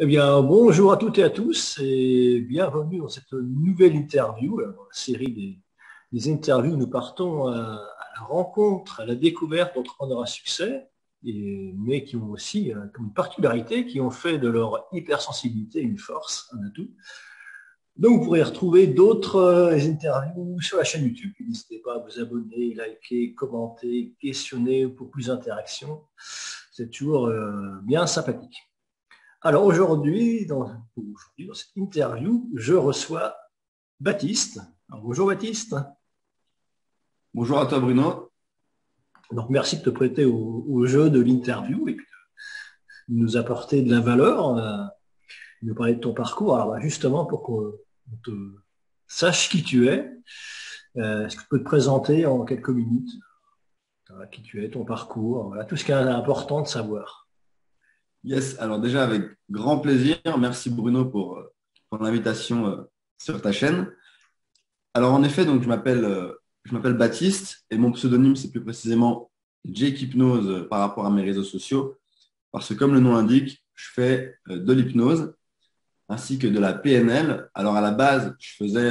Eh bien, bonjour à toutes et à tous et bienvenue dans cette nouvelle interview, dans la série des interviews. Nous partons à la rencontre, à la découverte d'entrepreneurs à succès, mais qui ont aussi comme une particularité, qui ont fait de leur hypersensibilité une force, un atout. Donc, vous pourrez retrouver d'autres interviews sur la chaîne YouTube. N'hésitez pas à vous abonner, liker, commenter, questionner pour plus d'interactions. C'est toujours bien sympathique. Alors aujourd'hui, dans cette interview, je reçois Baptiste. Alors, bonjour Baptiste. Bonjour à toi Bruno. Donc merci de te prêter au jeu de l'interview et puis de nous apporter de la valeur, de nous parler de ton parcours. Alors justement, pour qu'on te sache qui tu es, est-ce que tu peux te présenter en quelques minutes, voilà, qui tu es, ton parcours, voilà, tout ce qui est important de savoir. Yes, alors déjà avec grand plaisir. Merci Bruno pour l'invitation sur ta chaîne. Alors en effet, donc je m'appelle Baptiste et mon pseudonyme c'est plus précisément Jake Hypnose par rapport à mes réseaux sociaux parce que comme le nom l'indique, je fais de l'hypnose ainsi que de la PNL. Alors à la base, je faisais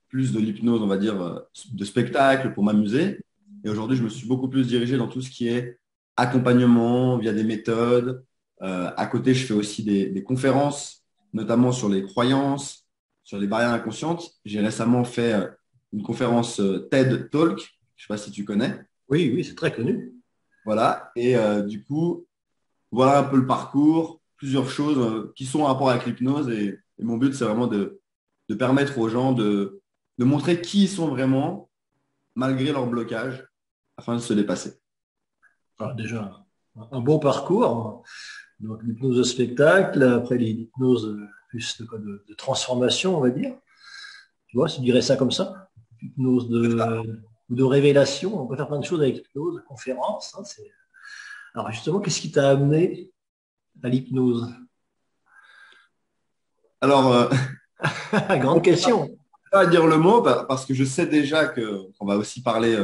plus de l'hypnose, on va dire, de spectacle pour m'amuser. Et aujourd'hui, je me suis beaucoup plus dirigé dans tout ce qui est accompagnement via des méthodes. À côté, je fais aussi des conférences, notamment sur les croyances, sur les barrières inconscientes. J'ai récemment fait une conférence TED Talk. Je ne sais pas si tu connais. Oui, oui, c'est très connu. Voilà. Et du coup, voilà un peu le parcours, plusieurs choses qui sont en rapport avec l'hypnose. Et mon but, c'est vraiment de permettre aux gens de montrer qui ils sont vraiment, malgré leur blocage, afin de se dépasser. Alors, déjà, un beau parcours. Donc l'hypnose de spectacle, après l'hypnose plus de transformation, on va dire. Tu vois, tu dirais ça comme ça. Hypnose C'est ça. de révélation. On peut faire plein de choses avec l'hypnose, de conférence. Alors justement, qu'est-ce qui t'a amené à l'hypnose? Alors, Grande question. pas dire le mot parce que je sais déjà qu'on va aussi parler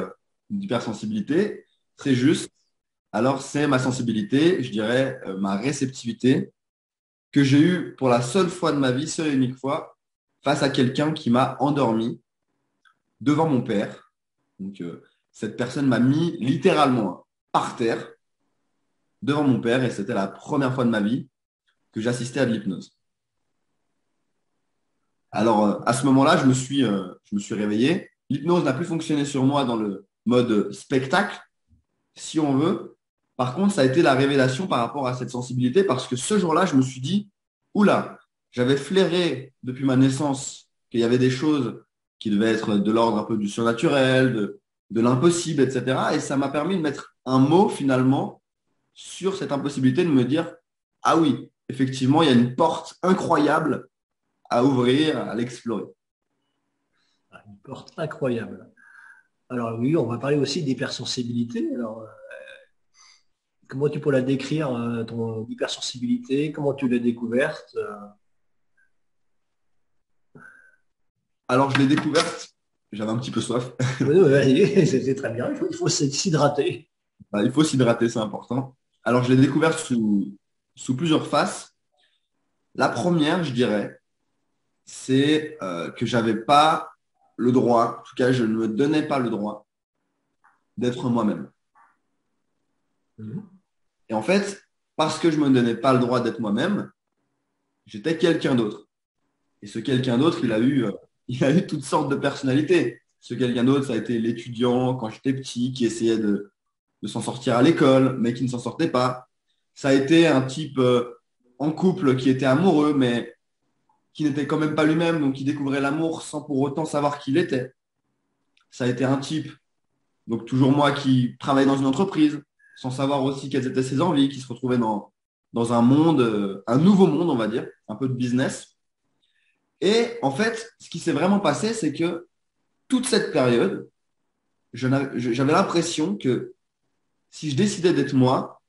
d'hypersensibilité. C'est juste. Alors, c'est ma sensibilité, je dirais ma réceptivité que j'ai eue pour la seule fois de ma vie, seule et unique fois, face à quelqu'un qui m'a endormi devant mon père. Donc, cette personne m'a mis littéralement par terre devant mon père et c'était la première fois de ma vie que j'assistais à de l'hypnose. Alors, à ce moment-là, je me suis réveillé. L'hypnose n'a plus fonctionné sur moi dans le mode spectacle, si on veut. Par contre, ça a été la révélation par rapport à cette sensibilité parce que ce jour-là, je me suis dit, oula, j'avais flairé depuis ma naissance qu'il y avait des choses qui devaient être de l'ordre un peu du surnaturel, de l'impossible, etc. Et ça m'a permis de mettre un mot finalement sur cette impossibilité, de me dire, ah oui, effectivement, il y a une porte incroyable à ouvrir, à l'explorer. Ah, une porte incroyable. Alors oui, on va parler aussi d'hypersensibilité. Alors, comment tu peux la décrire, ton hypersensibilité? Comment tu l'as découverte? Alors, je l'ai découverte, j'avais un petit peu soif. Oui, oui, vas-y, c'est très bien. Il faut s'hydrater. Il faut s'hydrater, c'est important. Alors, je l'ai découverte sous plusieurs faces. La première, je dirais, c'est que j'avais pas le droit, en tout cas, je ne me donnais pas le droit d'être moi-même. Mhm. Et en fait, parce que je me donnais pas le droit d'être moi-même, j'étais quelqu'un d'autre. Et ce quelqu'un d'autre, il a eu toutes sortes de personnalités. Ce quelqu'un d'autre, ça a été l'étudiant quand j'étais petit qui essayait de s'en sortir à l'école, mais qui ne s'en sortait pas. Ça a été un type en couple qui était amoureux, mais qui n'était quand même pas lui-même, donc qui découvrait l'amour sans pour autant savoir qui il était. Ça a été un type, donc toujours moi, qui travaillait dans une entreprise, sans savoir aussi quelles étaient ses envies, qui se retrouvait dans un monde, un nouveau monde, on va dire, un peu de business. Et en fait, ce qui s'est vraiment passé, c'est que toute cette période, j'avais l'impression que si je décidais d'être moi,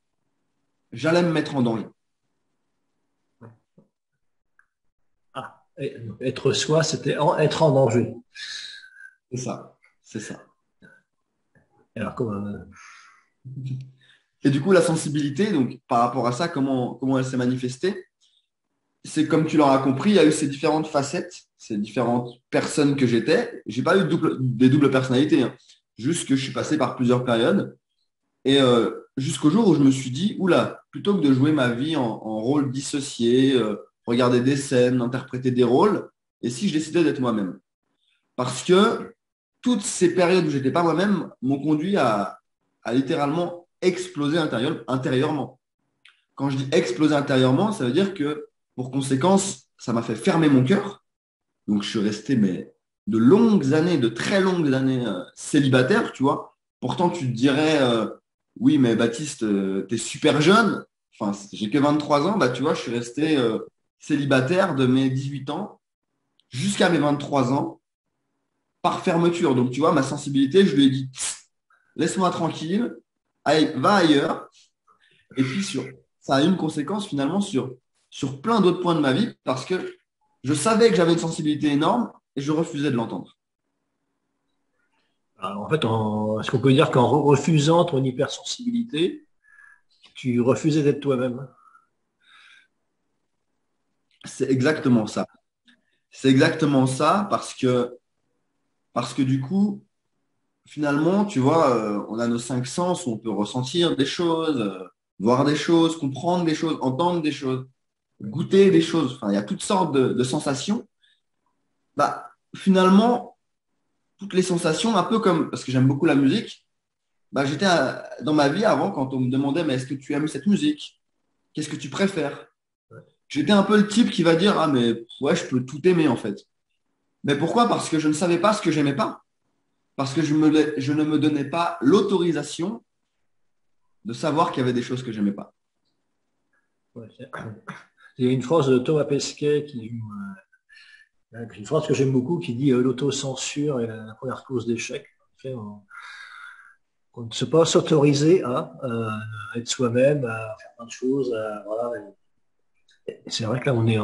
j'allais me mettre en danger. Ah, être soi, c'était être en danger. C'est ça, c'est ça. Alors, Et du coup, la sensibilité, donc par rapport à ça, comment elle s'est manifestée? c'est comme tu l'auras compris, il y a eu ces différentes facettes, ces différentes personnes que j'étais. J'ai pas eu des doubles personnalités, hein. Juste que je suis passé par plusieurs périodes. Et jusqu'au jour où je me suis dit, oula, plutôt que de jouer ma vie en rôle dissocié, regarder des scènes, interpréter des rôles, et si je décidais d'être moi-même? Parce que toutes ces périodes où j'étais pas moi-même m'ont conduit à littéralement exploser intérieurement. Quand je dis exploser intérieurement, ça veut dire que, pour conséquence, ça m'a fait fermer mon cœur. Donc, je suis resté mais, de longues années, de très longues années célibataire, tu vois. Pourtant, tu te dirais, oui, mais Baptiste, tu es super jeune. Enfin, j'ai que 23 ans. Bah, tu vois, je suis resté célibataire de mes 18 ans jusqu'à mes 23 ans par fermeture. Donc, tu vois, ma sensibilité, je lui ai dit, laisse-moi tranquille, va ailleurs. Et puis, ça a eu une conséquence finalement sur plein d'autres points de ma vie parce que je savais que j'avais une sensibilité énorme et je refusais de l'entendre. Alors, en fait, est-ce qu'on peut dire qu'en refusant ton hypersensibilité, tu refusais d'être toi-même? C'est exactement ça. C'est exactement ça parce que du coup, finalement, tu vois, on a nos cinq sens où on peut ressentir des choses, voir des choses, comprendre des choses, entendre des choses, goûter des choses. Enfin, il y a toutes sortes de sensations. Bah, finalement, toutes les sensations, un peu comme, parce que j'aime beaucoup la musique, bah, dans ma vie avant, quand on me demandait, mais est-ce que tu aimes cette musique? Qu'est-ce que tu préfères? J'étais un peu le type qui va dire, ah, mais ouais, je peux tout aimer en fait. Mais pourquoi? Parce que je ne savais pas ce que j'aimais pas. Parce que je ne me donnais pas l'autorisation de savoir qu'il y avait des choses que j'aimais pas. Ouais, il y a une phrase de Thomas Pesquet une phrase que j'aime beaucoup qui dit l'autocensure est la première cause d'échec. En fait, on ne sait pas s'autoriser à être soi-même, à faire plein de choses. Voilà. Et c'est vrai que là, on est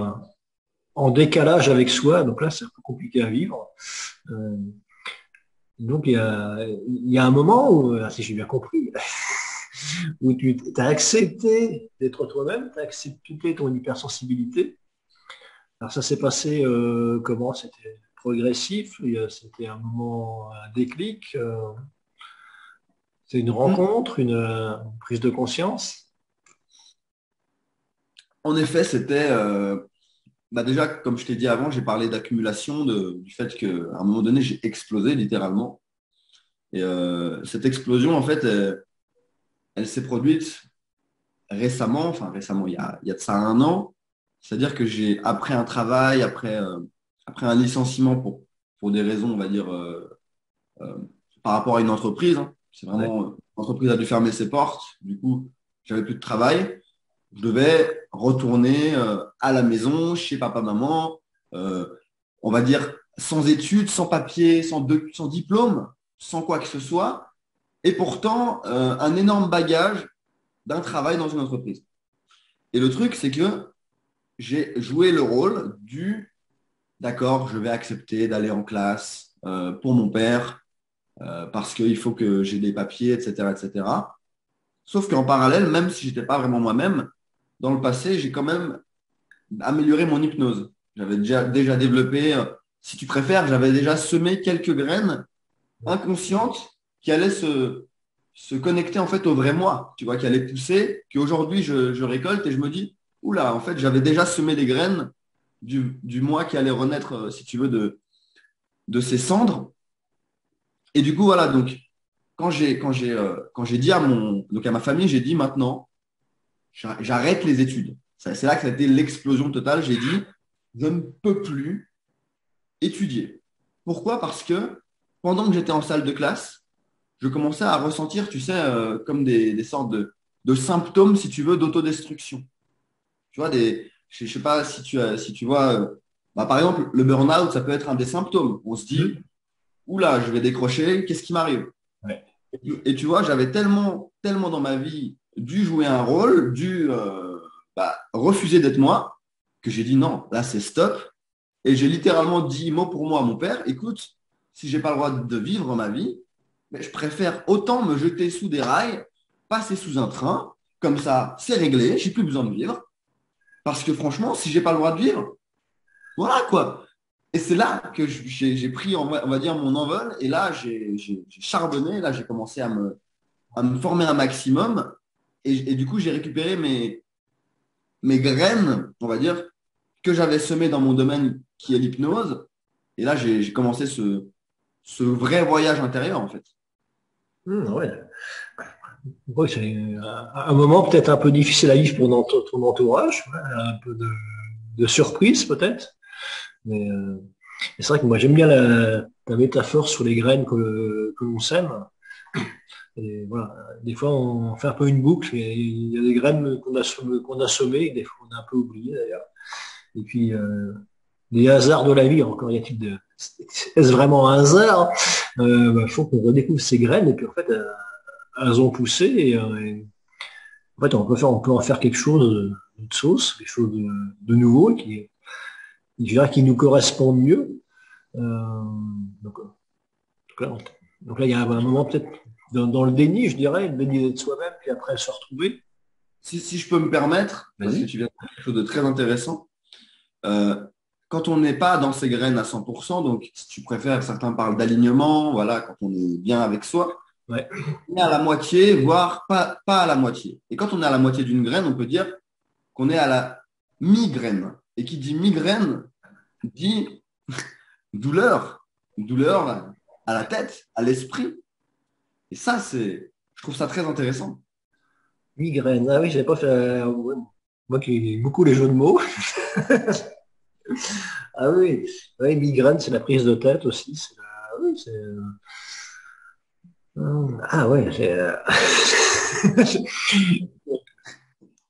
en décalage avec soi, donc là, c'est un peu compliqué à vivre. Euh, donc, il y a un moment où, si j'ai bien compris, où tu as accepté d'être toi-même, tu as accepté ton hypersensibilité. Alors, ça s'est passé comment? C'était progressif, c'était un moment, un déclic, c'est une Hmm. rencontre, une prise de conscience. En effet, c'était bah déjà, comme je t'ai dit avant, j'ai parlé d'accumulation, du fait qu'à un moment donné, j'ai explosé littéralement. Et cette explosion, en fait, elle s'est produite récemment, enfin récemment, il y a de ça un an. C'est-à-dire que après un travail, après un licenciement pour des raisons, on va dire, euh, par rapport à une entreprise, hein. C'est Ouais. vraiment, l'entreprise a dû fermer ses portes. Du coup, j'avais plus de travail. Je devais retourner à la maison, chez papa, maman, euh, on va dire sans études, sans papier, sans diplôme, sans quoi que ce soit. Et pourtant, un énorme bagage d'un travail dans une entreprise. Et le truc, c'est que j'ai joué le rôle d'accord, je vais accepter d'aller en classe pour mon père, parce qu'il faut que j'ai des papiers, etc., etc. Sauf qu'en parallèle, même si j'étais pas vraiment moi-même, dans le passé, j'ai quand même amélioré mon hypnose. J'avais déjà développé, si tu préfères, j'avais déjà semé quelques graines inconscientes qui allaient se connecter en fait au vrai moi, tu vois, qui allaient pousser, qu'aujourd'hui je récolte et je me dis, oula, en fait, j'avais déjà semé des graines du moi qui allait renaître, si tu veux, de ses cendres. Et du coup, voilà, donc, quand j'ai dit donc à ma famille, j'ai dit maintenant, j'arrête les études. C'est là que ça a été l'explosion totale. J'ai dit, je ne peux plus étudier. Pourquoi? Parce que pendant que j'étais en salle de classe, je commençais à ressentir, tu sais, comme des sortes de symptômes, si tu veux, d'autodestruction. Tu vois, je sais pas si tu vois, bah, par exemple, le burn-out, ça peut être un des symptômes. On se dit, Mhm. oula, je vais décrocher, qu'est-ce qui m'arrive? Ouais. Et tu vois, j'avais tellement, tellement dans ma vie dû jouer un rôle, bah, refuser d'être moi, que j'ai dit non, là c'est stop. Et j'ai littéralement dit mot pour mot à mon père, écoute, si j'ai pas le droit de vivre ma vie, mais je préfère autant me jeter sous des rails, passer sous un train, comme ça c'est réglé, j'ai plus besoin de vivre. Parce que franchement, si j'ai pas le droit de vivre, voilà quoi. Et c'est là que j'ai pris, on va dire, mon envol. Et là, j'ai charbonné. Là, j'ai commencé à me former un maximum. Et du coup, j'ai récupéré mes graines, on va dire, que j'avais semées dans mon domaine qui est l'hypnose. Et là, j'ai commencé ce vrai voyage intérieur, en fait. Ouais. Ouais, c'est un moment peut-être un peu difficile à vivre pour ton entourage, ouais, un peu de surprise peut-être. Mais c'est vrai que moi j'aime bien la métaphore sur les graines que l'on sème. Et voilà, des fois on fait un peu une boucle. Et il y a des graines qu'on a semées, des fois on a un peu oublié d'ailleurs. Et puis les hasards de la vie, encore y a-t-il de est-ce vraiment un hasard? Il faut qu'on redécouvre ces graines et puis en fait elles ont poussé et en fait on peut en faire quelque chose de sauce, quelque chose de nouveau je dirais, qui nous correspond mieux. Euh, donc, donc là, il y a un moment peut-être dans le déni, je dirais, le déni d'être soi-même, puis après se retrouver. Si je peux me permettre, parce que Vas-y. tu viens de dire quelque chose de très intéressant, euh, quand on n'est pas dans ses graines à 100%, donc si tu préfères, certains parlent d'alignement, voilà, quand on est bien avec soi, Ouais. on est à la moitié, voire pas à la moitié. Et quand on est à la moitié d'une graine, on peut dire qu'on est à la migraine. Et qui dit migraine dit douleur, douleur à la tête, à l'esprit. Et ça, je trouve ça très intéressant. Migraine. Ah oui, j'avais pas fait. Ouais. Moi qui aime beaucoup les jeux de mots. Ah oui, ouais, migraine, c'est la prise de tête aussi. Oui, ah ouais,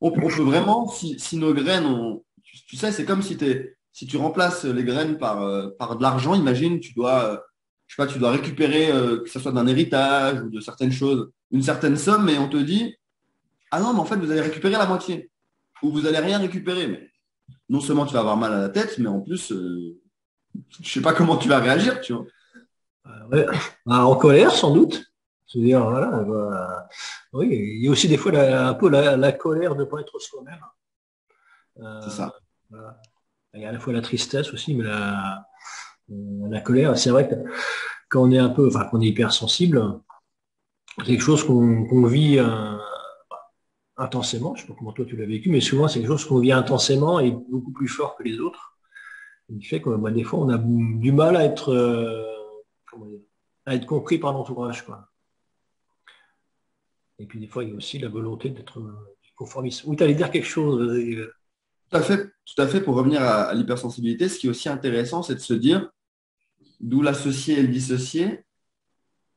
On peut vraiment, si nos graines, tu sais, c'est comme si tu remplaces les graines par de l'argent, imagine, je sais pas, tu dois récupérer, que ce soit d'un héritage ou de certaines choses, une certaine somme, et on te dit, ah non, mais en fait, vous allez récupérer la moitié, ou vous allez rien récupérer. Mais non seulement tu vas avoir mal à la tête, mais en plus, je sais pas comment tu vas réagir, tu vois. ouais. Ah, en colère sans doute. C'est-à-dire, voilà, oui, il y a aussi des fois un peu la colère de ne pas être soi-même. C'est Euh, ça. voilà. Il y a à la fois la tristesse aussi, mais la colère, c'est vrai que quand on est un peu, enfin, qu'on est hypersensible, c'est quelque chose qu'on vit intensément. Je sais pas comment toi tu l'as vécu, mais souvent c'est quelque chose qu'on vit intensément et beaucoup plus fort que les autres. Ce qui fait que bah, des fois on a du mal à être, comment dire, à être compris par l'entourage, quoi. Et puis des fois il y a aussi la volonté d'être conformiste. Oui, tu allais dire quelque chose. Vas-y. Tout à fait, pour revenir à l'hypersensibilité, ce qui est aussi intéressant, c'est de se dire, d'où l'associé et le dissocié.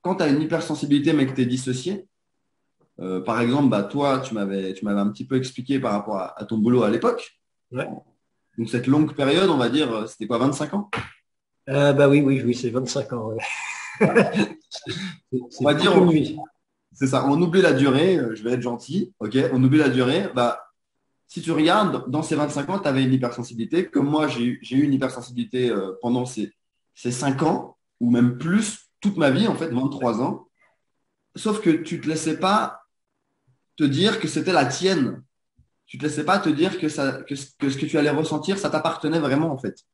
Quand tu as une hypersensibilité mais que tu es dissocié, par exemple, bah, toi, tu m'avais un petit peu expliqué par rapport à ton boulot à l'époque. Ouais. Donc cette longue période, on va dire, c'était quoi, 25 ans? Bah oui, oui, oui, c'est 25 ans. Ouais. On C'est va dire, toute une vie. c'est ça, on oublie la durée, je vais être gentil, ok? On oublie la durée. Bah, si tu regardes, dans ces 25 ans, tu avais une hypersensibilité. Comme moi, j'ai eu une hypersensibilité pendant ces 5 ans, ou même plus, toute ma vie, en fait, 23 ans. Sauf que tu ne te laissais pas te dire que c'était la tienne. Tu ne te laissais pas te dire que ce que tu allais ressentir, ça t'appartenait vraiment, en fait.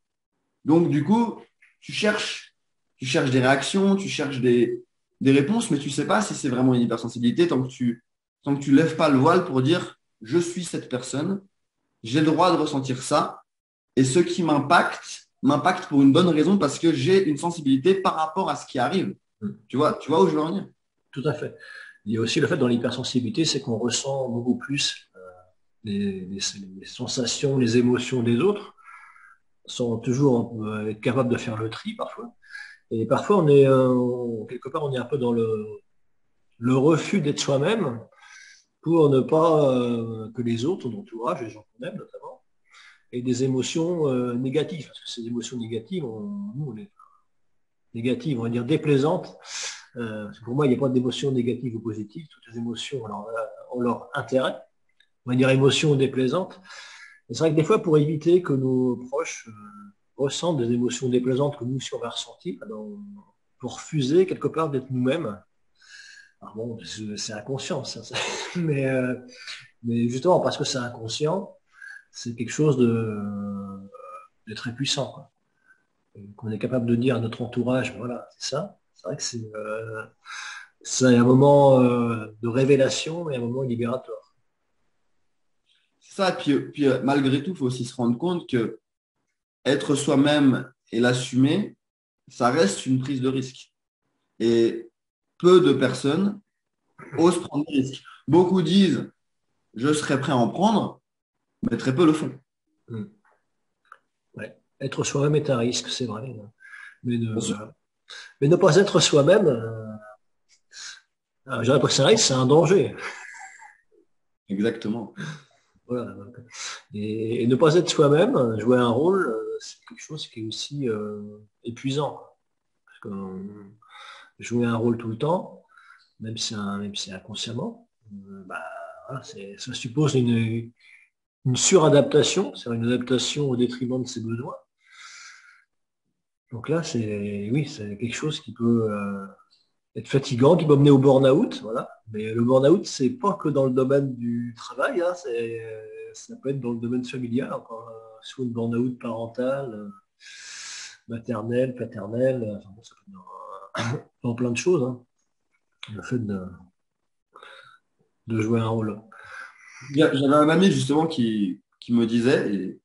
Donc, du coup, tu cherches, tu cherches des réactions, tu cherches des réponses, mais tu ne sais pas si c'est vraiment une hypersensibilité tant que tu lèves pas le voile pour dire je suis cette personne, j'ai le droit de ressentir ça, et ce qui m'impacte pour une bonne raison parce que j'ai une sensibilité par rapport à ce qui arrive. Tu vois où je veux en venir? Tout à fait. Il y a aussi le fait dans l'hypersensibilité, c'est qu'on ressent beaucoup plus les sensations, les émotions des autres, sans toujours être capable de faire le tri parfois. Et parfois, quelque part, on est un peu dans le refus d'être soi-même pour ne pas que les autres, ton entourage, les gens qu'on aime notamment, aient des émotions négatives. Parce que ces émotions négatives, nous, on est négatives, on va dire déplaisantes. Pour moi, il n'y a pas d'émotions négatives ou positives. Toutes les émotions ont leur intérêt. On va dire émotions déplaisantes. Et c'est vrai que des fois, pour éviter que nos proches ressentent des émotions déplaisantes que nous aussi on va ressentir, pour refuser quelque part d'être nous-mêmes. Alors bon, c'est inconscient, ça. Mais justement, parce que c'est inconscient, c'est quelque chose de très puissant, quoi. Qu'on est capable de dire à notre entourage, voilà, c'est ça. C'est vrai que c'est un moment de révélation et un moment libérateur. C'est ça, puis malgré tout, il faut aussi se rendre compte que être soi-même et l'assumer, ça reste une prise de risque. Et peu de personnes osent prendre des risques. Beaucoup disent, je serais prêt à en prendre, mais très peu le font. Mm. Ouais. Être soi-même est un risque, c'est vrai. Mais Bien sûr. mais ne pas être soi-même, je dirais pas que c'est un risque, c'est un danger. Exactement. Voilà. Et ne pas être soi-même, jouer un rôle, c'est quelque chose qui est aussi épuisant. Parce que jouer un rôle tout le temps, même si inconsciemment, bah, voilà, ça suppose une suradaptation, c'est-à-dire une adaptation au détriment de ses besoins. Donc là, oui, c'est quelque chose qui peut être fatigant, qui peut mener au burn-out, voilà. Mais le burn-out, c'est pas que dans le domaine du travail, hein, ça peut être dans le domaine familial, encore, soit une burn-out parental, maternelle, paternelle, enfin, bon, ça peut être dans plein de choses, hein, le fait de jouer un rôle. J'avais un ami justement qui me disait, et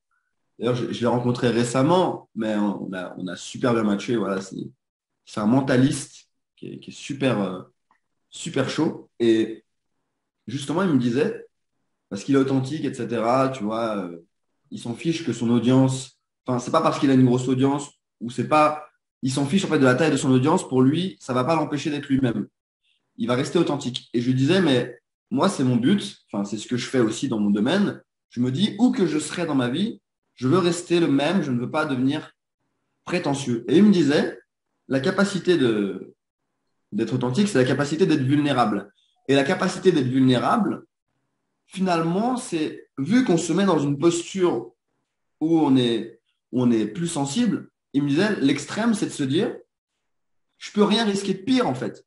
d'ailleurs je l'ai rencontré récemment, mais on a super bien matché. Voilà, c'est un mentaliste qui est super, super chaud. Et justement, il me disait, parce qu'il est authentique, etc., tu vois, il s'en fiche que son audience, enfin, c'est pas parce qu'il a une grosse audience, ou c'est pas, il s'en fiche en fait de la taille de son audience, pour lui, ça va pas l'empêcher d'être lui-même. Il va rester authentique. Et je lui disais, mais moi, c'est mon but, enfin, c'est ce que je fais aussi dans mon domaine. Je me dis, où que je serai dans ma vie, je veux rester le même, je ne veux pas devenir prétentieux. Et il me disait, la capacité d'être authentique, c'est la capacité d'être vulnérable. Et la capacité d'être vulnérable, finalement, c'est, vu qu'on se met dans une posture où on est plus sensible, il me disait, l'extrême, c'est de se dire, je peux rien risquer de pire, en fait.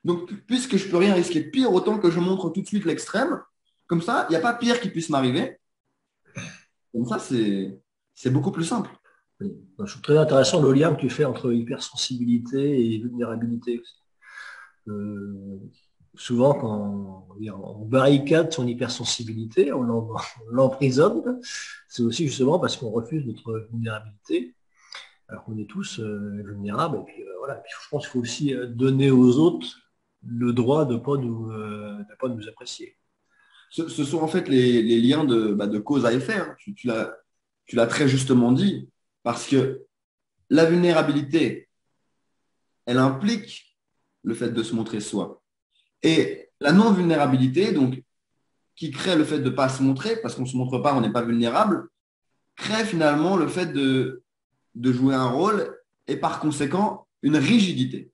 Donc, puisque je peux rien risquer de pire, autant que je montre tout de suite l'extrême. Comme ça, il n'y a pas pire qui puisse m'arriver. Comme ça, c'est beaucoup plus simple. Oui. Je trouve très intéressant le lien que tu fais entre hypersensibilité et vulnérabilité. Euh, Souvent, quand on barricade son hypersensibilité, on l'emprisonne, c'est aussi justement parce qu'on refuse notre vulnérabilité, alors qu'on est tous vulnérables. Et puis voilà. Puis, je pense qu'il faut aussi donner aux autres le droit de pas nous apprécier. Ce sont en fait les liens de cause à effet, hein. Tu l'as très justement dit. Parce que la vulnérabilité, elle implique le fait de se montrer soi. Et la non-vulnérabilité, donc, qui crée le fait de ne pas se montrer, parce qu'on ne se montre pas, on n'est pas vulnérable, crée finalement le fait de jouer un rôle et par conséquent une rigidité.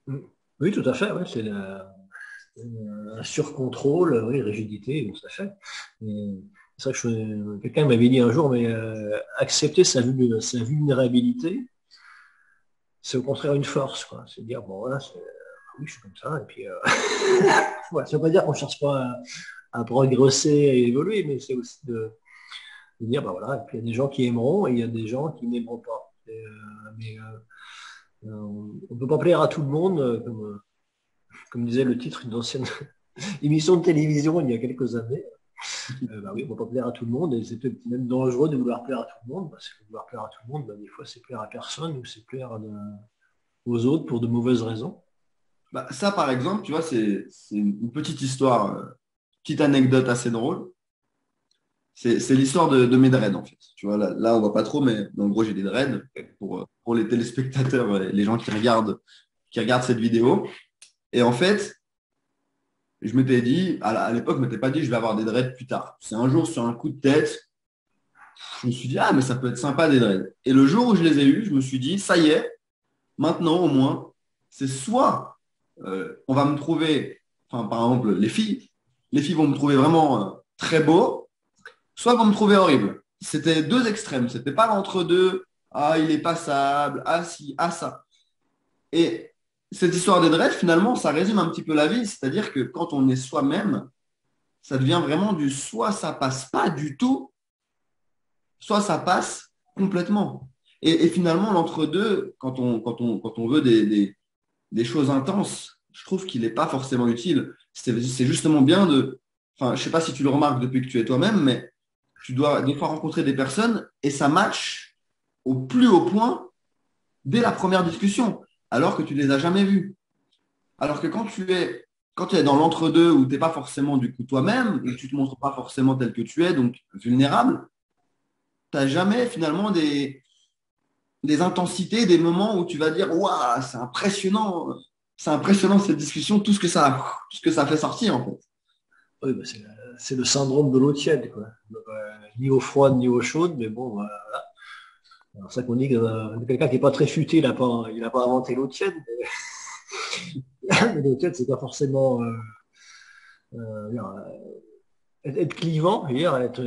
Mm. Oui, tout à fait. Ouais, un surcontrôle, oui, rigidité, tout à fait. Et c'est vrai que quelqu'un m'avait dit un jour, mais accepter sa vulnérabilité, c'est au contraire une force, quoi. C'est dire, bon, voilà, oui, je suis comme ça, et puis, ouais, ça veut pas dire qu'on cherche pas à progresser et évoluer, mais c'est aussi de dire, bah voilà, et puis il y a des gens qui aimeront et il y a des gens qui n'aimeront pas. Mais on ne peut pas plaire à tout le monde, comme disait le titre d'une ancienne émission de télévision il y a quelques années. Bah oui, on ne va pas plaire à tout le monde et c'est peut-être même dangereux de vouloir plaire à tout le monde parce que vouloir plaire à tout le monde, bah, des fois c'est plaire à personne ou c'est plaire aux autres pour de mauvaises raisons. Bah, ça, par exemple, tu vois, c'est une petite histoire, petite anecdote assez drôle. C'est l'histoire de mes dreads, en fait. Tu vois, là, on voit pas trop, mais en gros, j'ai des dreads pour les téléspectateurs, les gens qui regardent cette vidéo. Et en fait, je m'étais dit, à l'époque, je m'étais pas dit, je vais avoir des dreads plus tard. C'est un jour, sur un coup de tête, je me suis dit, ah, mais ça peut être sympa des dreads. Et le jour où je les ai eus, je me suis dit, ça y est, maintenant, au moins, c'est soit on va me trouver, enfin, par exemple, les filles vont me trouver vraiment très beau, soit vont me trouver horrible. C'était deux extrêmes. C'était pas l'entre-deux. Ah, il est passable. Ah, si. Ah, ça. Et cette histoire des dreads, finalement, ça résume un petit peu la vie. C'est-à-dire que quand on est soi-même, ça devient vraiment du soit ça passe pas du tout, soit ça passe complètement. Et finalement, l'entre-deux, quand on veut des choses intenses, je trouve qu'il n'est pas forcément utile. C'est justement bien de... Enfin, je ne sais pas si tu le remarques depuis que tu es toi-même, mais tu dois des fois rencontrer des personnes et ça match au plus haut point dès la première discussion, alors que tu ne les as jamais vus. Alors que quand tu es dans l'entre-deux où tu n'es pas forcément du coup toi-même, où tu ne te montres pas forcément tel que tu es, donc vulnérable, tu n'as jamais finalement des intensités, des moments où tu vas dire waouh, c'est impressionnant cette discussion, tout ce que ça fait sortir en fait. Oui, bah, c'est le syndrome de l'eau tiède, quoi. Ni eau froide, ni eau chaude, mais bon, voilà. C'est pour ça qu'on dit que quelqu'un qui n'est pas très futé, il n'a pas inventé l'eau tiède. Mais l'eau tiède, c'est pas forcément être clivant,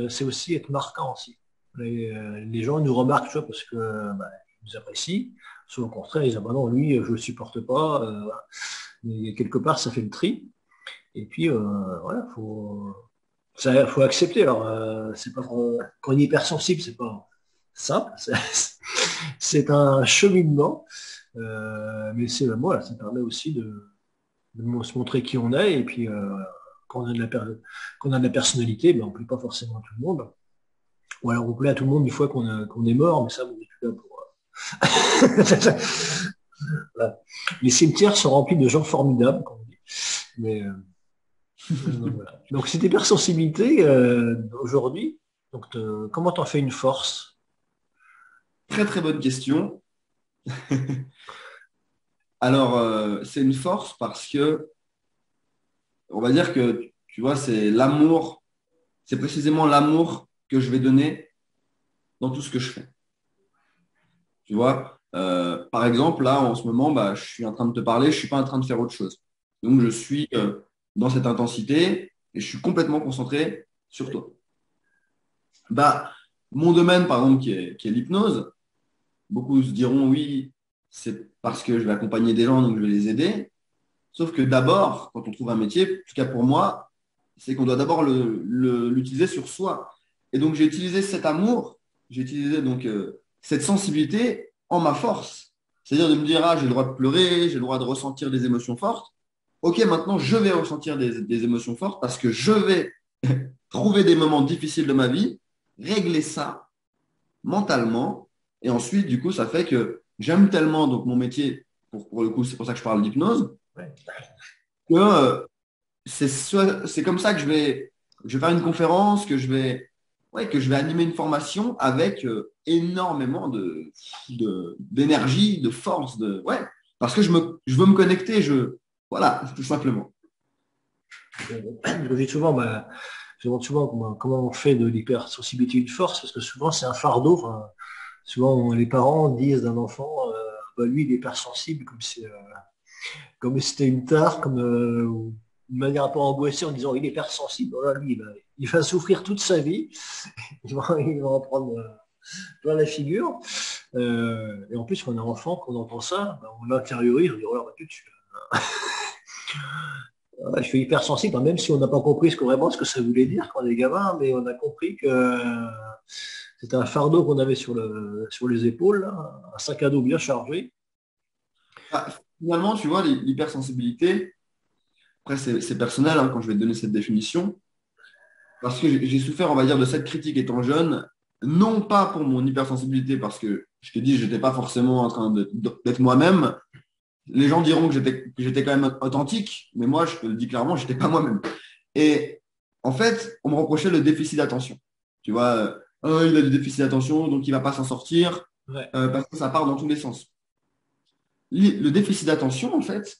c'est aussi être marquant aussi. Les gens nous remarquent, tu vois, parce que bah, ils nous apprécient. Soit au contraire, ils disent ah, bah non, lui, je le supporte pas. Voilà. Mais quelque part, ça fait le tri. Et puis voilà, faut accepter. Alors, c'est pas quand on est hypersensible, c'est pas simple. C'est un cheminement. Mais voilà, ça permet aussi de se montrer qui on est. Et puis, quand on a quand on a de la personnalité, ben, on ne plaît pas forcément à tout le monde. Ou alors on plaît à tout le monde une fois qu'on est mort, mais ça, on est plus là pour. Voilà. Les cimetières sont remplis de gens formidables, comme on dit. Mais, donc, voilà. Donc cette hypersensibilité aujourd'hui, donc comment t'en fais une force? Très très bonne question. Alors, c'est une force parce que, on va dire que, tu vois, c'est précisément l'amour que je vais donner dans tout ce que je fais. Tu vois, par exemple, là, en ce moment, bah, je suis en train de te parler, je ne suis pas en train de faire autre chose. Donc, je suis dans cette intensité et je suis complètement concentré sur toi. Bah, mon domaine, par exemple, qui est l'hypnose, beaucoup se diront, oui, c'est parce que je vais accompagner des gens, donc je vais les aider. Sauf que d'abord, quand on trouve un métier, en tout cas pour moi, c'est qu'on doit d'abord l'utiliser sur soi. Et donc, j'ai utilisé cet amour, j'ai utilisé donc cette sensibilité en ma force. C'est-à-dire de me dire, ah, j'ai le droit de pleurer, j'ai le droit de ressentir des émotions fortes. Ok, maintenant, je vais ressentir des émotions fortes parce que je vais trouver des moments difficiles de ma vie, régler ça mentalement. Et ensuite, du coup, ça fait que j'aime tellement donc, mon métier, pour le coup, c'est pour ça que je parle d'hypnose, Ouais. que c'est comme ça que je vais faire une conférence, que je vais animer une formation avec énormément d'énergie, de force, ouais, parce que je veux me connecter, voilà, tout simplement. Je dis souvent, bah, je demande souvent comment on fait de l'hypersensibilité une force, parce que souvent c'est un fardeau. Enfin, souvent les parents disent d'un enfant, bah, lui il est hypersensible, comme si c'était une tare, ou une manière un peu angoissée en disant il est hypersensible. Voilà, lui, il va souffrir toute sa vie, il va en prendre plein la figure. Et en plus, quand on est enfant, quand on entend ça, bah, on l'intériorise, on dit oh là, bah, je suis hypersensible, hein, même si on n'a pas compris vraiment ce que ça voulait dire quand on est gamin, mais on a compris que c'était un fardeau qu'on avait sur les épaules, là, un sac à dos bien chargé. Ah, finalement, tu vois, l'hypersensibilité, après c'est personnel hein, quand je vais te donner cette définition, parce que j'ai souffert, on va dire, de cette critique étant jeune, non pas pour mon hypersensibilité, parce que je te dis, je n'étais pas forcément en train d'être moi-même. Les gens diront que j'étais quand même authentique, mais moi, je te le dis clairement, je n'étais pas moi-même. Et en fait, on me reprochait le déficit d'attention. Tu vois, il a du déficit d'attention, donc il ne va pas s'en sortir, Ouais. parce que ça part dans tous les sens. Le déficit d'attention, en fait,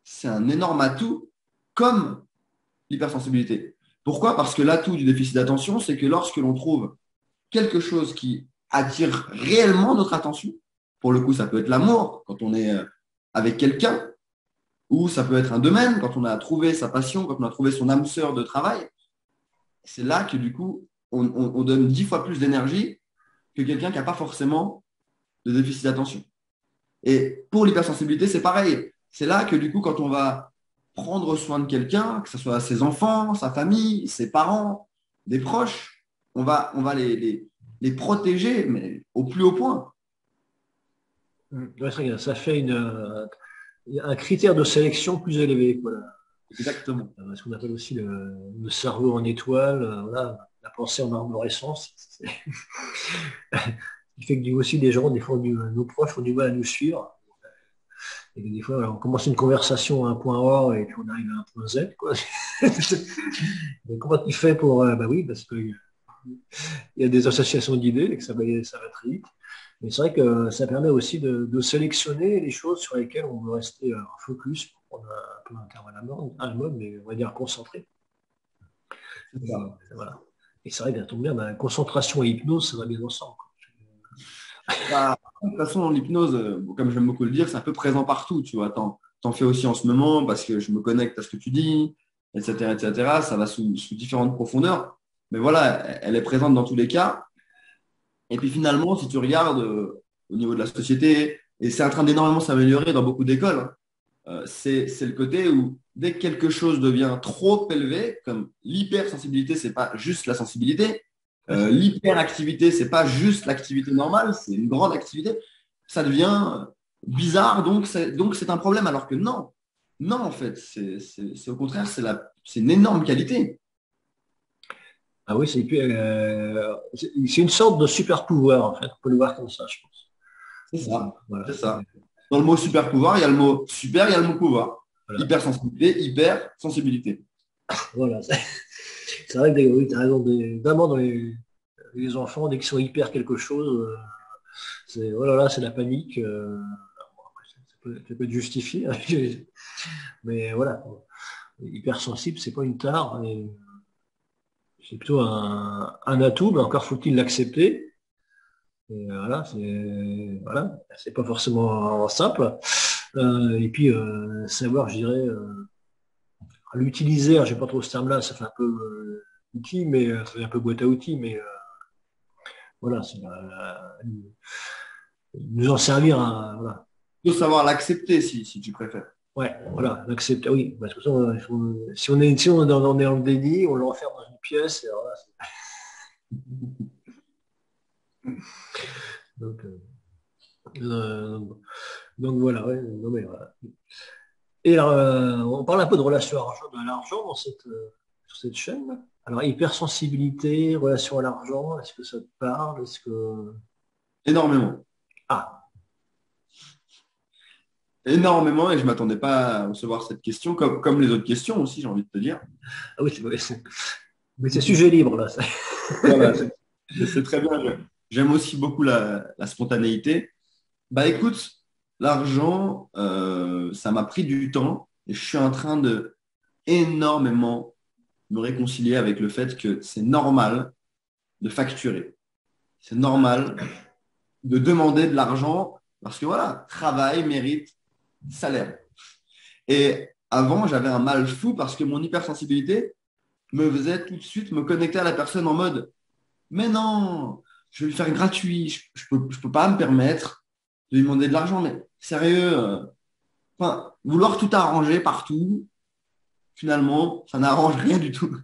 c'est un énorme atout comme l'hypersensibilité. Pourquoi? Parce que l'atout du déficit d'attention, c'est que lorsque l'on trouve quelque chose qui attire réellement notre attention, pour le coup, ça peut être l'amour, quand on est avec quelqu'un, ou ça peut être un domaine, quand on a trouvé sa passion, quand on a trouvé son âme sœur de travail, c'est là que du coup, on donne 10 fois plus d'énergie que quelqu'un qui n'a pas forcément de déficit d'attention. Et pour l'hypersensibilité, c'est pareil. C'est là que du coup, quand on va prendre soin de quelqu'un, que ce soit ses enfants, sa famille, ses parents, des proches, on va les protéger, mais au plus haut point. Ouais, c'est vrai que ça fait un critère de sélection plus élevé. Voilà. Exactement. Ce qu'on appelle aussi le cerveau en étoile, voilà, la pensée en arborescence. Il fait que aussi des gens, des fois, nos proches ont du mal à nous suivre. Et que des fois, voilà, on commence une conversation à un point A et puis on arrive à un point Z, quoi. Donc, comment tu fais pour... bah oui, parce qu'il y a des associations d'idées et que ça va très vite. Mais c'est vrai que ça permet aussi de sélectionner les choses sur lesquelles on veut rester focus, pour prendre un peu un terme à la mode, mais on va dire concentré. C'est Et, ça. voilà. Et c'est vrai que ça tombe bien, concentration et hypnose, ça va bien ensemble, quoi. Bah, de toute façon, l'hypnose, comme j'aime beaucoup le dire, c'est un peu présent partout. Tu vois, t'en fais aussi en ce moment parce que je me connecte à ce que tu dis, etc., etc. Ça va sous différentes profondeurs. Mais voilà, elle est présente dans tous les cas. Et puis finalement, si tu regardes au niveau de la société, et c'est en train d'énormément s'améliorer dans beaucoup d'écoles, hein, c'est le côté où dès que quelque chose devient trop élevé, comme l'hypersensibilité, c'est pas juste la sensibilité, Ouais, c'est l'hyperactivité, c'est pas juste l'activité normale, c'est une grande activité, ça devient bizarre, donc c'est un problème, alors que non, non en fait, c'est au contraire, c'est une énorme qualité. Ah oui, c'est une sorte de super pouvoir, en fait. On peut le voir comme ça, je pense. C'est ça, Voilà. c'est ça. Dans le mot super pouvoir, il y a le mot super, il y a le mot pouvoir. Voilà. Hypersensibilité, hypersensibilité. Voilà. C'est vrai que oui, tu as raison, notamment dans les enfants, dès qu'ils sont hyper quelque chose, oh là là, c'est la panique. Ça peut être justifié, hein. Mais voilà, hypersensible, c'est pas une tare, c'est plutôt un atout, mais encore faut-il l'accepter. Et c'est pas forcément simple. Et puis savoir, je dirais, l'utiliser. J'ai pas trop ce terme-là, ça fait un peu outil, mais ça fait un peu boîte à outils, mais voilà, nous en servir voilà. Il faut savoir l'accepter si tu préfères. Ouais, voilà, l'accepter, oui. Parce que ça, si on est dans le déni, on l'enferme dans une pièce, et alors là, donc, euh, donc voilà, ouais, non, mais voilà. Et alors, on parle un peu de relation à l'argent sur cette chaîne, là. Alors, hypersensibilité, relation à l'argent, est-ce que ça te parle? Est-ce que... Énormément. Ah, Énormément, et je ne m'attendais pas à recevoir cette question, comme les autres questions aussi, j'ai envie de te dire. ah oui, mais c'est sujet libre, là. Voilà, je sais très bien. J'aime aussi beaucoup la spontanéité. Bah écoute, l'argent, ça m'a pris du temps et je suis en train de énormément me réconcilier avec le fait que c'est normal de facturer. C'est normal de demander de l'argent parce que voilà, travail, mérite, salaire. Et avant, j'avais un mal fou parce que mon hypersensibilité me faisait tout de suite me connecter à la personne en mode, mais non, je vais le faire gratuit, je peux pas me permettre de lui demander de l'argent, mais sérieux, enfin, vouloir tout arranger partout, finalement, ça n'arrange rien du tout.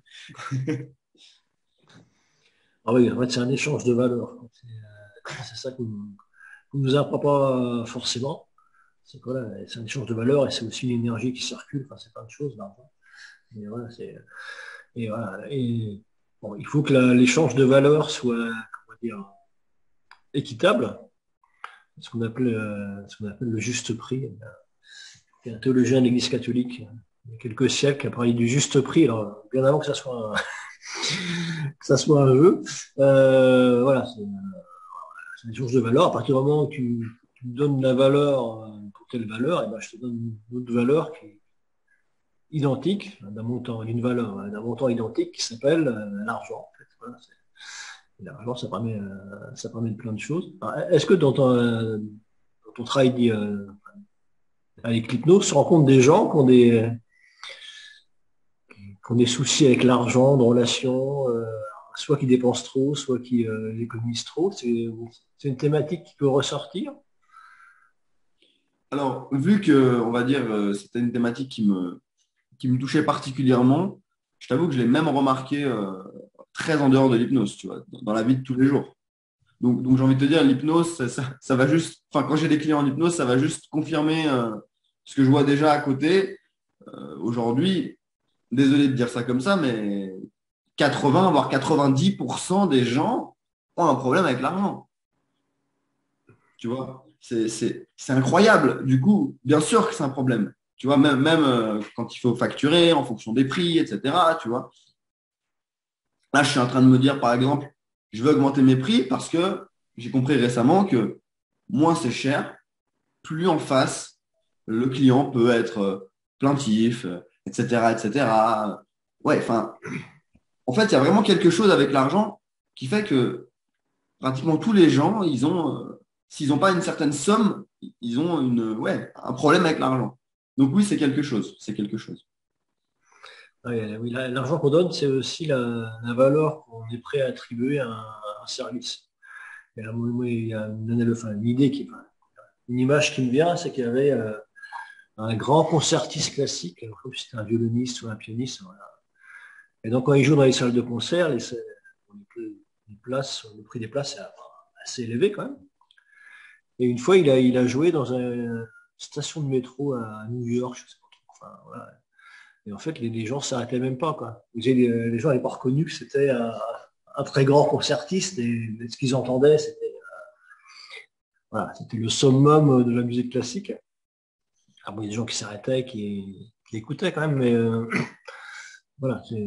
Ah oui, en fait, c'est un échange de valeurs. C'est ça qu'on nous apprend pas forcément. C'est un échange de valeurs et c'est aussi une énergie qui circule. Enfin, c'est plein de choses, l'argent. Mais voilà, et voilà. Et bon, il faut que l'échange de valeurs soit, comment dire, équitable. Ce qu'on appelle le juste prix. Il y a un théologien de l'Église catholique, il y a quelques siècles, qui a parlé du juste prix. Alors, bien avant que ça soit un jeu. Voilà, c'est une source de valeur. À partir du moment où tu me donnes la valeur pour telle valeur, et ben, je te donne une autre valeur qui est identique, d'un montant identique qui s'appelle l'argent. En fait. Voilà, l'argent, ça permet de plein de choses. Alors, est-ce que dans ton travail avec l'hypnose, tu rencontres des gens qui ont des soucis avec l'argent, de relations, soit qui dépensent trop, soit qui économisent trop? C'est une thématique qui peut ressortir. Alors, vu que, on va dire, c'était une thématique qui me touchait particulièrement. Je t'avoue que je l'ai même remarqué très en dehors de l'hypnose, tu vois, dans la vie de tous les jours. Donc j'ai envie de te dire, l'hypnose, ça va juste, enfin, quand j'ai des clients en hypnose, ça va juste confirmer ce que je vois déjà à côté. Aujourd'hui, désolé de dire ça comme ça, mais 80, voire 90% des gens ont un problème avec l'argent. Tu vois, c'est incroyable. Du coup, bien sûr que c'est un problème. Tu vois, même quand il faut facturer en fonction des prix, etc. Tu vois. Là, je suis en train de me dire, par exemple, je veux augmenter mes prix parce que j'ai compris récemment que moins c'est cher, plus en face, le client peut être plaintif, etc., etc. Ouais, enfin, en fait, il y a vraiment quelque chose avec l'argent qui fait que pratiquement tous les gens, s'ils n'ont pas une certaine somme, ils ont un problème avec l'argent. Donc oui, c'est quelque chose, c'est quelque chose. Oui, l'argent qu'on donne, c'est aussi la valeur qu'on est prêt à attribuer à un service. Et là, moi, il y a une idée une image qui me vient, c'est qu'il y avait un grand concertiste classique, comme si c'était un violoniste ou un pianiste. Voilà. Et donc, quand il joue dans les salles de concert, le prix des places est assez élevé quand même. Et une fois, il a joué dans une station de métro à New York, je sais pas trop. Enfin, voilà. Et en fait, les gens ne s'arrêtaient même pas, quoi. Les gens n'avaient pas reconnu que c'était un très grand concertiste et ce qu'ils entendaient, c'était le summum de la musique classique. Alors, bon, il y a des gens qui s'arrêtaient, qui écoutaient quand même, mais voilà, c'est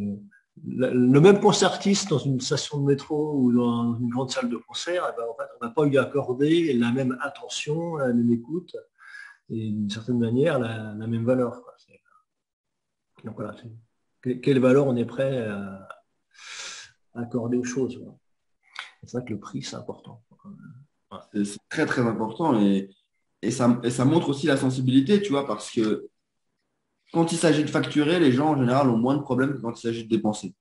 le même concertiste dans une station de métro ou dans une grande salle de concert, eh ben, en fait, on n'a pas eu accordé la même attention, la même écoute et d'une certaine manière la même valeur, quoi. Donc voilà, quelle valeur on est prêt à accorder aux choses. Voilà. C'est vrai que le prix, c'est important. Ouais. C'est très, très important et ça montre aussi la sensibilité, tu vois, parce que quand il s'agit de facturer, les gens en général ont moins de problèmes que quand il s'agit de dépenser,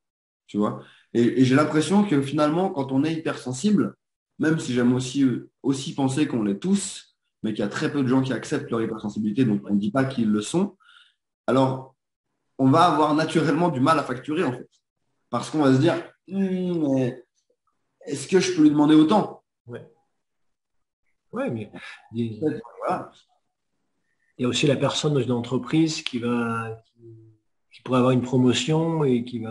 tu vois. Et j'ai l'impression que finalement, quand on est hypersensible, même si j'aime aussi penser qu'on l'est tous, mais qu'il y a très peu de gens qui acceptent leur hypersensibilité, donc on ne dit pas qu'ils le sont, alors on va avoir naturellement du mal à facturer en fait. Parce qu'on va se dire, mais est-ce que je peux lui demander autant? Ouais. Ouais, mais Voilà. il y a aussi la personne dans une entreprise qui pourrait avoir une promotion et quelque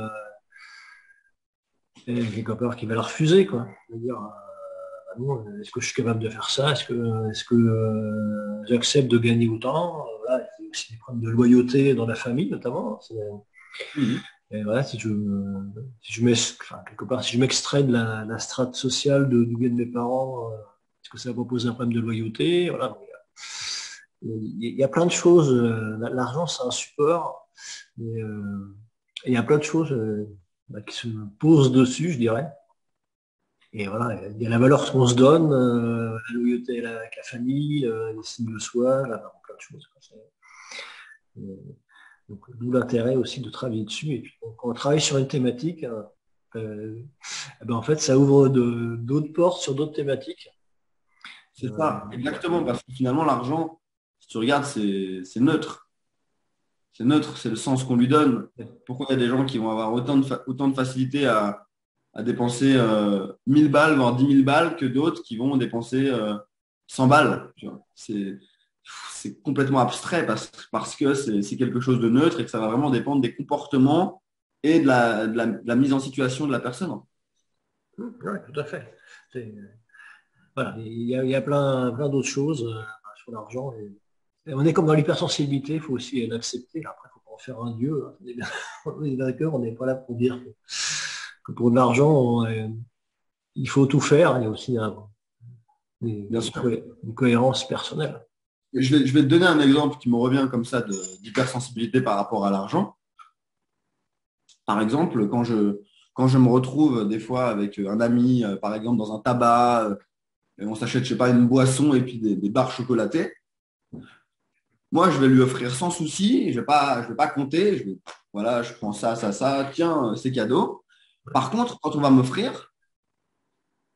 part, qui va la refuser, quoi. C'est-à-dire, ah non, est-ce que je suis capable de faire ça? Est-ce que j'accepte de gagner autant? Voilà, il y a aussi des problèmes de loyauté dans la famille, notamment. Mhm. Et voilà, quelque part, si je m'extrais de la strate sociale d'où viennent mes parents, est-ce que ça va poser un problème de loyauté? Voilà. Il y a plein de choses. L'argent, c'est un support. Et il y a plein de choses qui se posent dessus, je dirais. Et voilà, il y a la valeur qu'on se donne, la loyauté avec la famille, l'estime de soi, plein de choses. Donc, d'où l'intérêt aussi de travailler dessus. Et puis, quand on travaille sur une thématique, eh ben, en fait, ça ouvre d'autres portes sur d'autres thématiques. C'est ça, exactement, parce que finalement, l'argent, si tu regardes, c'est neutre. C'est neutre, c'est le sens qu'on lui donne. Pourquoi il y a des gens qui vont avoir autant de facilité à dépenser 1000 balles, voire 10 000 balles, que d'autres qui vont dépenser 100 balles. Tu vois. C'est complètement abstrait parce que c'est quelque chose de neutre et que ça va vraiment dépendre des comportements et de la mise en situation de la personne. Oui, tout à fait. Voilà, il y a plein d'autres choses sur l'argent. Et on est comme dans l'hypersensibilité, il faut aussi l'accepter. Après, il faut pas en faire un dieu. Hein. On est d'accord, on n'est pas là pour dire que pour de l'argent, il faut tout faire. Il y a aussi Bien sûr. une cohérence personnelle. Je vais te donner un exemple qui me revient comme ça d'hypersensibilité par rapport à l'argent. Par exemple, quand je me retrouve des fois avec un ami, par exemple, dans un tabac, et on s'achète, je sais pas, une boisson et puis des barres chocolatées, moi, je vais lui offrir sans souci, je vais pas compter, voilà, je prends ça, ça, ça, tiens, c'est cadeau. Par contre, quand on va m'offrir,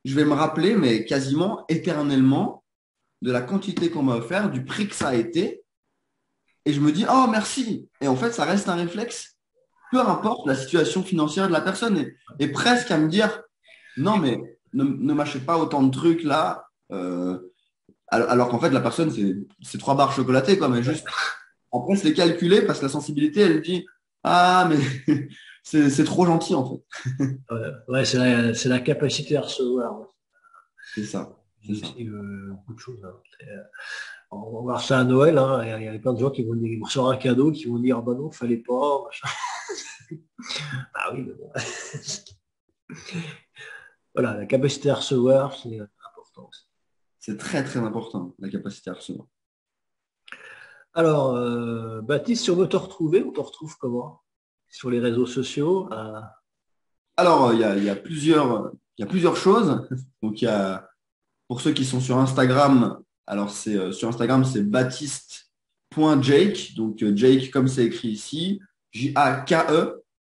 je vais me rappeler, mais quasiment éternellement, de la quantité qu'on m'a offert, du prix que ça a été. et je me dis, oh, merci. Et en fait, ça reste un réflexe, peu importe la situation financière de la personne, et presque à me dire, non, mais ne m'achète pas autant de trucs là, alors qu'en fait, la personne, c'est 3 barres chocolatées, quoi, mais juste, après, c'est calculé parce que la sensibilité, elle dit, ah, mais c'est trop gentil, en fait. Ouais, c'est la capacité à recevoir. C'est ça, c'est C'est ça. aussi beaucoup de choses, hein. On va voir ça à Noël, hein. Il y a plein de gens qui vont dire, ils vont recevoir un cadeau, qui vont dire, ah bah non, fallait pas, machin. Ah oui, mais bon. Voilà, la capacité à recevoir, c'est important aussi. C'est très, très important, la capacité à recevoir. Alors, Baptiste, si on veut te retrouver, on te retrouve comment? Sur les réseaux sociaux? Alors, il y a plusieurs choses. Donc, pour ceux qui sont sur Instagram, alors sur Instagram, c'est baptiste.jake. Donc, Jake, comme c'est écrit ici, Jake.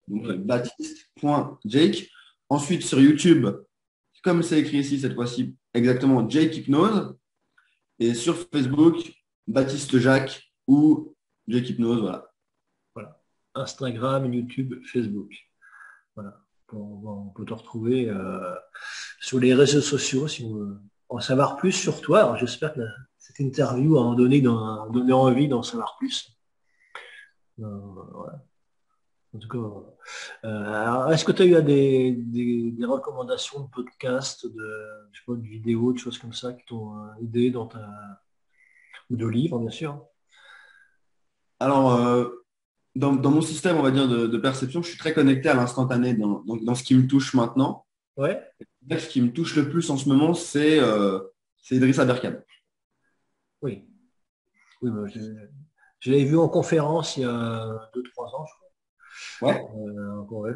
Donc, Ouais, baptiste.jake. Ensuite, sur YouTube, comme c'est écrit ici cette fois-ci, exactement, Jake Hypnose. Et sur Facebook, Baptiste Jacques ou Jake Hypnose, voilà. voilà. Instagram, YouTube, Facebook. Voilà. On peut te retrouver sur les réseaux sociaux si on veut en savoir plus sur toi. Alors, j'espère que cette interview a donné envie d'en savoir plus. Voilà. En tout cas, alors, est-ce que tu as eu des recommandations de podcasts, je sais pas, de vidéos, de choses comme ça qui t'ont aidé ou de livres, bien sûr? Alors, dans mon système, on va dire, de perception, je suis très connecté à l'instantané dans ce qui me touche maintenant. Ouais, Ce qui me touche le plus en ce moment, c'est Idriss Aberkan. oui. Oui, je l'avais vu en conférence il y a 2, 3 ans, je Ouais, crois. Ouais,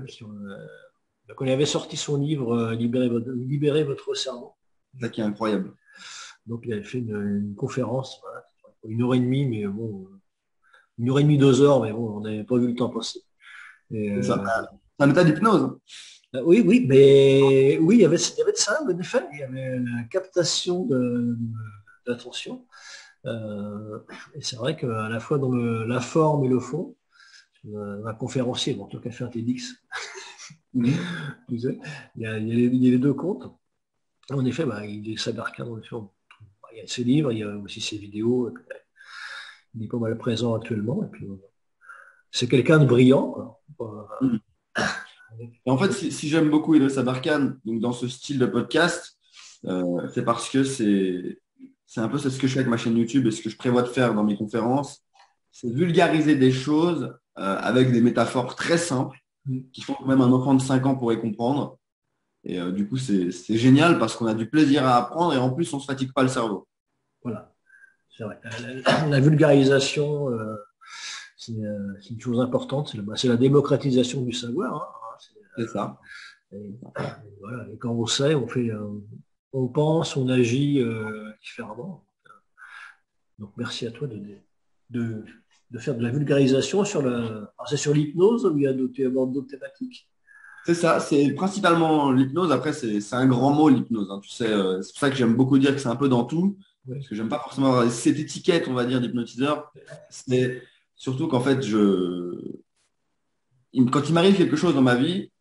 donc on avait sorti son livre Libérez votre cerveau. c'est ça qui est incroyable. Donc il avait fait une conférence, voilà, 1 heure et demie, mais bon, 1 heure et demie, 2 heures, mais bon, on n'avait pas vu le temps passer. Et, C'est ça. C'est un état d'hypnose. oui, oui, mais oui, il y avait de ça, en effet, il y avait la captation d'attention. Euh, et c'est vrai qu'à la fois dans la forme et le fond, un conférencier, bon, en tout cas fait un TEDx, Mhm. tu sais, il y a les deux comptes. En effet, bah, il est Sabarkand, en effet. Il y a ses livres, il y a aussi ses vidéos. Il est pas mal présent actuellement. Et puis, c'est quelqu'un de brillant, quoi. Mhm. Et en fait, si j'aime beaucoup Idriss Aberkan, donc dans ce style de podcast, c'est parce que c'est un peu c'est ce que je fais avec ma chaîne YouTube et ce que je prévois de faire dans mes conférences, c'est vulgariser des choses avec des métaphores très simples qui font que même un enfant de 5 ans pourrait comprendre. Et du coup, c'est génial parce qu'on a du plaisir à apprendre et en plus, on ne se fatigue pas le cerveau. Voilà, c'est vrai. La vulgarisation, c'est une chose importante. C'est la démocratisation du savoir, hein. C'est ça. Voilà. Et quand on sait, on pense, on agit différemment. Donc merci à toi de, de faire de la vulgarisation sur alors, c'est sur l'hypnose ou il y a d'autres thématiques? C'est ça, c'est principalement l'hypnose. Après, c'est un grand mot, l'hypnose, hein. Tu sais, c'est pour ça que j'aime beaucoup dire que c'est un peu dans tout. Oui, Parce que j'aime pas forcément avoir cette étiquette, on va dire, d'hypnotiseur. C'est surtout qu'en fait, quand il m'arrive quelque chose dans ma vie,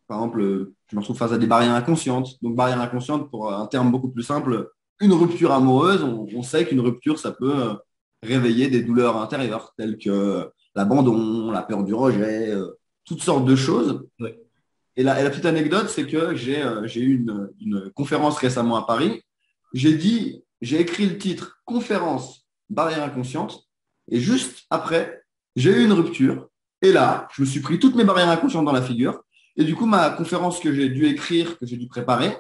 par exemple, je me retrouve face à des barrières inconscientes. Donc, barrières inconscientes, pour un terme beaucoup plus simple, une rupture amoureuse, on sait qu'une rupture, ça peut réveiller des douleurs intérieures, telles que l'abandon, la peur du rejet, toutes sortes de choses. oui, Et la petite anecdote, c'est que j'ai eu une conférence récemment à Paris. J'ai écrit le titre Conférence barrière inconsciente. Et juste après, j'ai eu une rupture. Et là, je me suis pris toutes mes barrières inconscientes dans la figure. Et du coup, ma conférence que j'ai dû écrire, que j'ai dû préparer,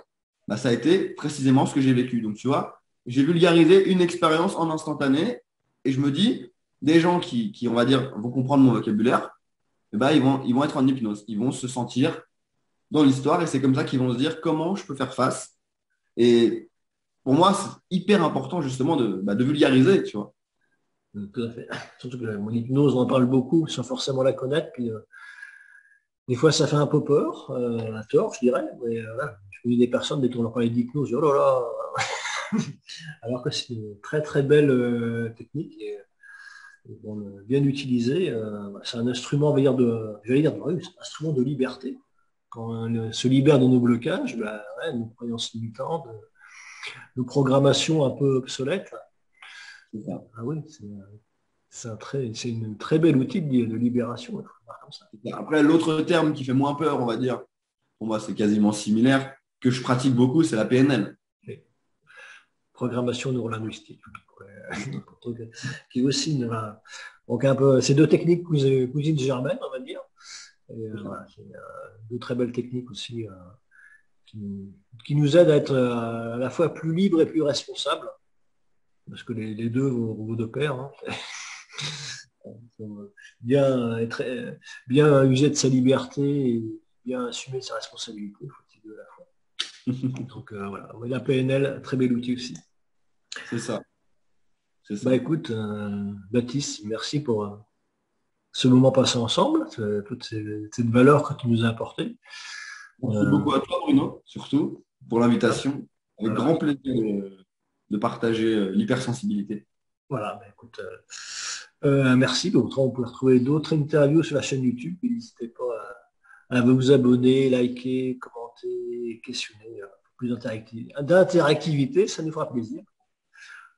bah, ça a été précisément ce que j'ai vécu. Donc, tu vois, j'ai vulgarisé une expérience en instantané. Et je me dis, des gens qui, on va dire, vont comprendre mon vocabulaire, eh ben, ils vont être en hypnose. Ils vont se sentir dans l'histoire et c'est comme ça qu'ils vont se dire comment je peux faire face. Et pour moi, c'est hyper important justement de vulgariser, tu vois. tout à fait. Surtout que mon hypnose, on en parle beaucoup sans forcément la connaître. Puis, des fois, ça fait un peu peur, à tort, je dirais. Mais voilà, je connais des personnes, dès qu'on leur parlait d'hypnose, je dis, oh là là. Alors que c'est une très très belle technique. bien utilisé, c'est un instrument, on va dire, oui, c'est un instrument de liberté. Quand on se libère de nos blocages, nos croyances limitantes, nos programmations un peu obsolètes, C'est ça. oui, c'est une très belle outil de libération. Il faut le voir comme ça. Après, l'autre terme qui fait moins peur, on va dire, pour moi, c'est quasiment similaire, que je pratique beaucoup, c'est la PNL. Programmation neurolinguistique, qui est aussi donc un peu, c'est deux techniques cousines germaines, on va dire. Et, voilà, c'est deux très belles techniques aussi qui nous aident à être à la fois plus libres et plus responsables, parce que les deux vont de pair. Hein. Bien, bien user de sa liberté et bien assumer sa responsabilité, faut-il de la fois. Donc voilà, la PNL, très bel outil aussi. C'est ça. C'est ça. Écoute, Baptiste, merci pour ce moment passé ensemble, toute cette valeur que tu nous as apportée. Merci beaucoup à toi, Bruno, surtout, pour l'invitation. Avec grand plaisir de partager l'hypersensibilité. Voilà, écoute, merci. On peut retrouver d'autres interviews sur la chaîne YouTube. N'hésitez pas à vous abonner, liker, commenter, questionner. Plus d'interactivité, ça nous fera plaisir.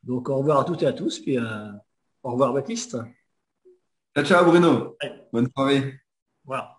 Donc, au revoir à toutes et à tous. Puis, au revoir, Baptiste. Ciao, ciao, Bruno. Bonne soirée. Voilà.